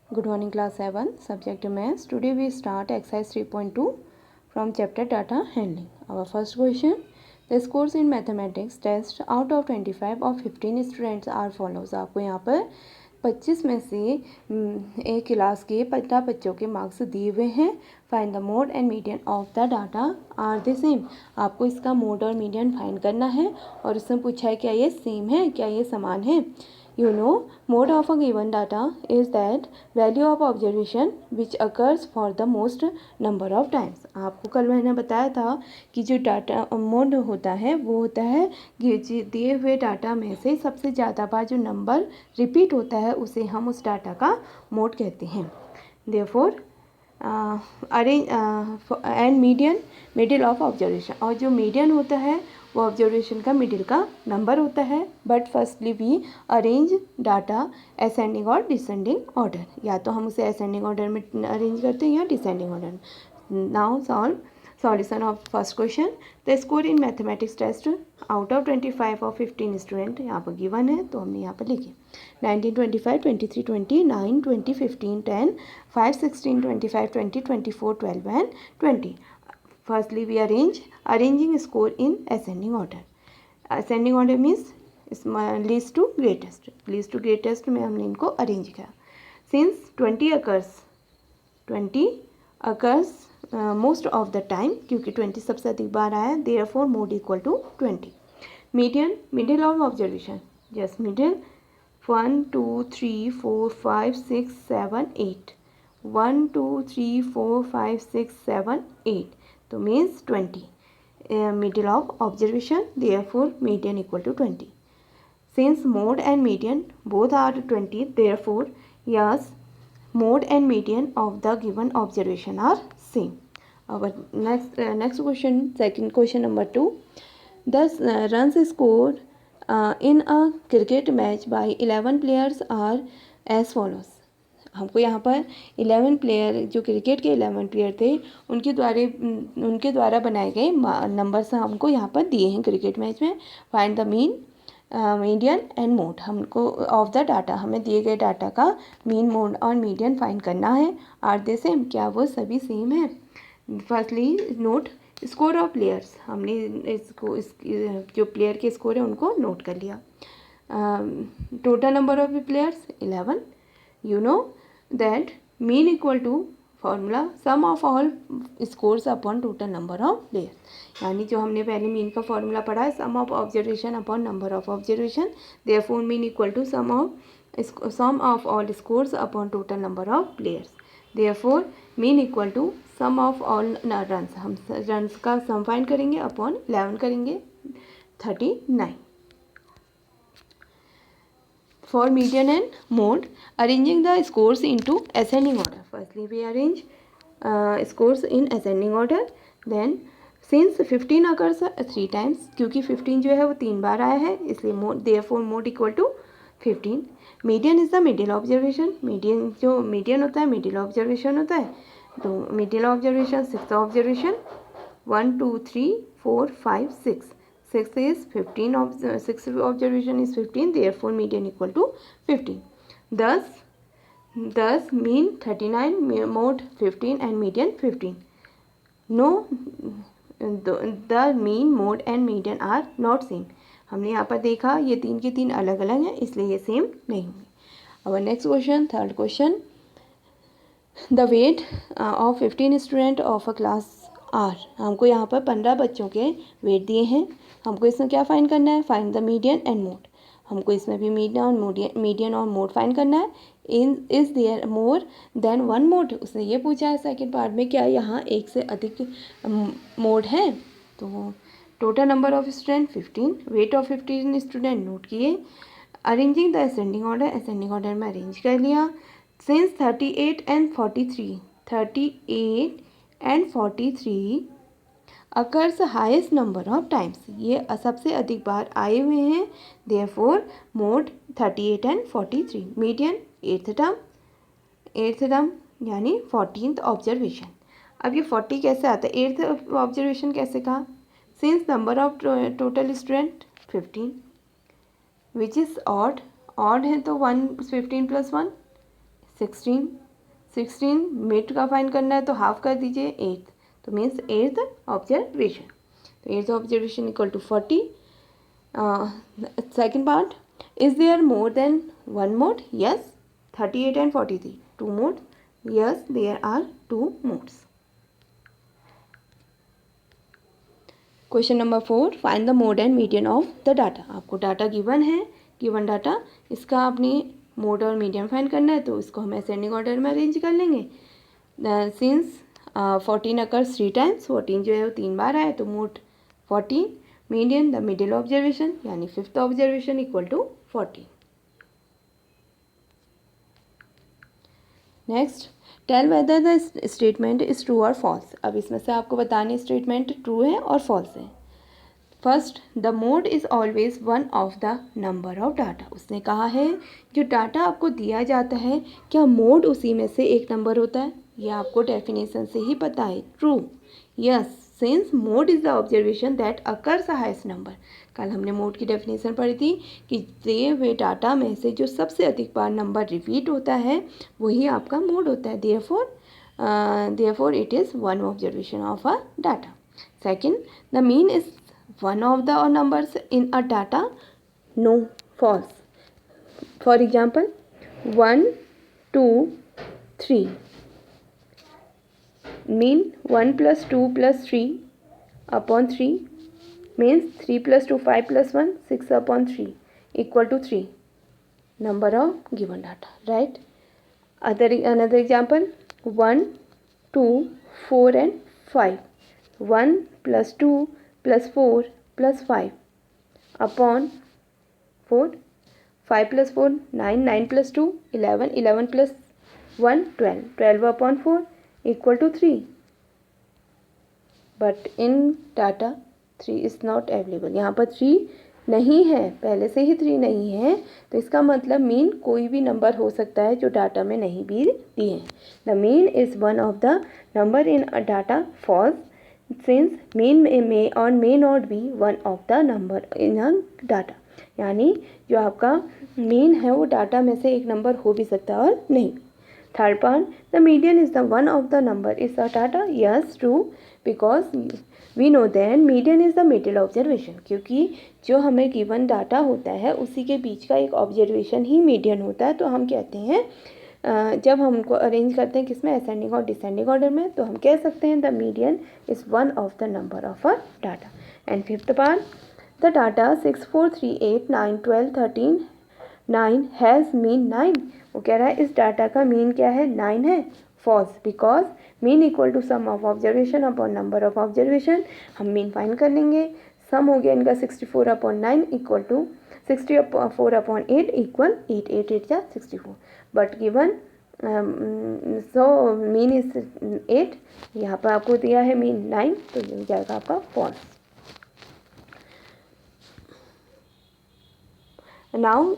Good morning class 7, subject maths. Today we start exercise 3.2 from chapter data handling. Our first question, the scores in mathematics test out of 25 of 15 students are follows. आपको यहाँ पर 25 में से एक class के 15 बच्चों के marks दिए हुए हैं. Find the mode and median of the data are the same. आपको इसका मोड और मीडियन फाइंड करना है और इसमें पूछा है क्या ये सेम है, क्या ये समान है. You know, mode of a given data is that value of observation which occurs for the most number of times. आपको कल मैंने बताया था कि जो डाटा मोड होता है वो होता है दिए हुए डाटा में से सबसे ज़्यादा बार जो नंबर रिपीट होता है उसे हम उस डाटा का मोड कहते हैं. Therefore, arrange and median middle of observation. और जो मीडियन होता है वो ऑब्जर्वेशन का मिडिल का नंबर होता है. But firstly we arrange data ascending और डिसेंडिंग ऑर्डर. या तो हम उसे असेंडिंग ऑर्डर में अरेंज करते हैं या डिसेंडिंग ऑर्डर में. Now solve solution of first question. The score in mathematics test out of 25 और 15 स्टूडेंट यहाँ पर गिवन है तो हमने यहाँ पर लिखे 19, 25, 23, 20, 9, 20, 15, 10, 5, 16, 25, 20, 24, 12 and 20. Firstly we arranging score in ascending order. Ascending order means least to greatest. Least to greatest में हमने इनको अरेंज किया. Since 20 occurs most of the time, क्योंकि 20 सबसे अधिक बार आया, therefore mode equal to 20. Median, middle of observation. Yes, middle 1, 2, 3, 4, 5, 6, 7, 8. 1, 2, 3, 4, 5, 6, 7, 8. तो means 20. Middle of observation, therefore median equal to 20. Since mode and median both are 20, therefore yes, mode and median of the given observation are same. Our next question, second question number 2. Thus runs scored in a cricket match by 11 players are as follows. हमको यहाँ पर 11 player जो cricket के 11 player थे उनके द्वारा बनाए गए नंबर्स हमको यहाँ पर दिए हैं क्रिकेट मैच में. Find the mean, median and mode. हमको ऑफ द डाटा, हमें दिए गए डाटा का मीन, मोड और मीडियन फाइंड करना है. आर दे सेम, क्या वो सभी सेम है. Firstly note score of players. हमने इसको जो प्लेयर के स्कोर है उनको नोट कर लिया. Total number of players 11. You know that mean equal to formula sum of all scores upon total number of players. यानी जो हमने पहले मीन का फॉर्मूला पढ़ा है, sum of observation upon number of observation. Therefore mean equal to sum of all scores upon total number of players. Therefore mean equal to sum of all runs. हम runs का sum find करेंगे upon 11 करेंगे 39. For median and mode, arranging the scores into ascending order. Firstly we arrange scores in ascending order. Then since 15 occurs 3 times, क्योंकि 15 जो है वो 3 बार आया है इसलिए mode, therefore mode equal to 15. Median is the middle observation. Median जो median होता है middle observation होता है. तो middle observation 6th observation 1, 2, 3, 4, 5, 6. 6 is 15 of 6 observation is 15, therefore median equal to 15. Thus mean 39, mode 15 and median 15. No, the mean, mode and median are not same. हमने यहाँ पर देखा ये तीन के तीन अलग अलग हैं इसलिए ये सेम नहीं होंगे. Our next question, third question. The weight of 15 student of a class are. हमको यहाँ पर 15 बच्चों के वेट दिए हैं. हमको इसमें क्या फाइंड करना है, find the median and mode. हमको इसमें भी मीडियन और मोड फाइंड करना है. Is there more than one mode. उसने ये पूछा है सेकंड पार्ट में, क्या यहाँ एक से अधिक मोड है. तो total number of student 15, weight of 15 student note किए. Arranging the ascending order, ascending order में अरेंज कर लिया. Since 38 and 43 occurs highest number of times. ये सबसे अधिक बार आए हुए हैं. Therefore mode 38 and 43. Median 8th term यानी 14th ऑब्जर्वेशन. अब ये 40 कैसे आता है, 8th ऑब्जर्वेशन कैसे कहा. Since number of total student 15 which is odd है तो 15 + 1 16 16 मिड का फाइंड करना है तो हाफ कर दीजिए 8th, तो मीन्स 8th ऑब्जर्वेशन. तो 8th observation equal to 40. Second part, is there more than one mode? Yes. 38 and 43 two mode? Yes, there are two modes. Question number 4, find the mode and median of the data. आपको data given है, given data, इसका अपनी mode और median find करना है, तो इसको हम असेंडिंग ऑर्डर में अरेंज कर लेंगे. सिंस 14 अकर्स 3 टाइम्स, 14 जो है वो 3 बार आए, तो mode 14. Median the middle observation यानी 5th observation equal to 14. Next, tell whether the statement is true और फॉल्स. अब इसमें से आपको बताने स्टेटमेंट ट्रू है और फॉल्स है. First, the mode is always one of the number of data. उसने कहा है जो डाटा आपको दिया जाता है क्या मोड उसी में से एक नंबर होता है? यह आपको डेफिनेशन से ही पता है. True. Yes, since mode is the observation that occurs highest number. कल हमने मोड की डेफिनेशन पढ़ी थी कि दिए हुए डाटा में से जो सबसे अधिक बार नंबर रिपीट होता है वही आपका मोड होता है. Therefore it is one observation of a data. Second, the mean is one of the numbers in a data? No, false. For example, 1 2 3 mean 1 plus 2 plus 3 upon 3 means 3 plus 2 5 plus 1 6 upon 3 equal to 3 number of given data, right? Another example, 1 2 4 and 5. 1 plus 2 plus 4 plus 5 upon 4. 5 plus 4 9, 9 plus 2 11, 11 plus 1 12, 12 upon 4 equal to 3. But in data 3 is not available. यहाँ पर 3 नहीं है, पहले से ही 3 नहीं है, तो इसका मतलब मीन कोई भी नंबर हो सकता है जो डाटा में नहीं भी दिए हैं. The mean is one of the number in a data. False, since mean may or may not be one of the number in a data. यानी जो आपका मीन है वो डाटा में से एक नंबर हो भी सकता है और नहीं. Third part, the median is the one of the number is the data. Yes, true, because we know that median is the middle observation. क्योंकि जो हमें गिवन डाटा होता है उसी के बीच का एक ऑब्जर्वेशन ही मीडियन होता है. तो हम कहते हैं जब हम उनको अरेंज करते हैं किसमें, असेंडिंग और डिसेंडिंग ऑर्डर में, तो हम कह सकते हैं the median is one of the number of a data. And fifth part, the data 6 4 3 8 9 12 13 9 has mean 9. वो कह रहा है इस डाटा का मीन क्या है, 9 है. False, because mean equal to sum of observation upon number of observation. हम मीन फाइंड कर लेंगे. सम हो गया इनका 64 upon 9 equal to 64 upon 8 equal 8 8 8 जा 64. But given so mean is 8. यहाँ पर आपको दिया है मीन 9, तो ये हो जाएगा आपका फॉल्स. नाउ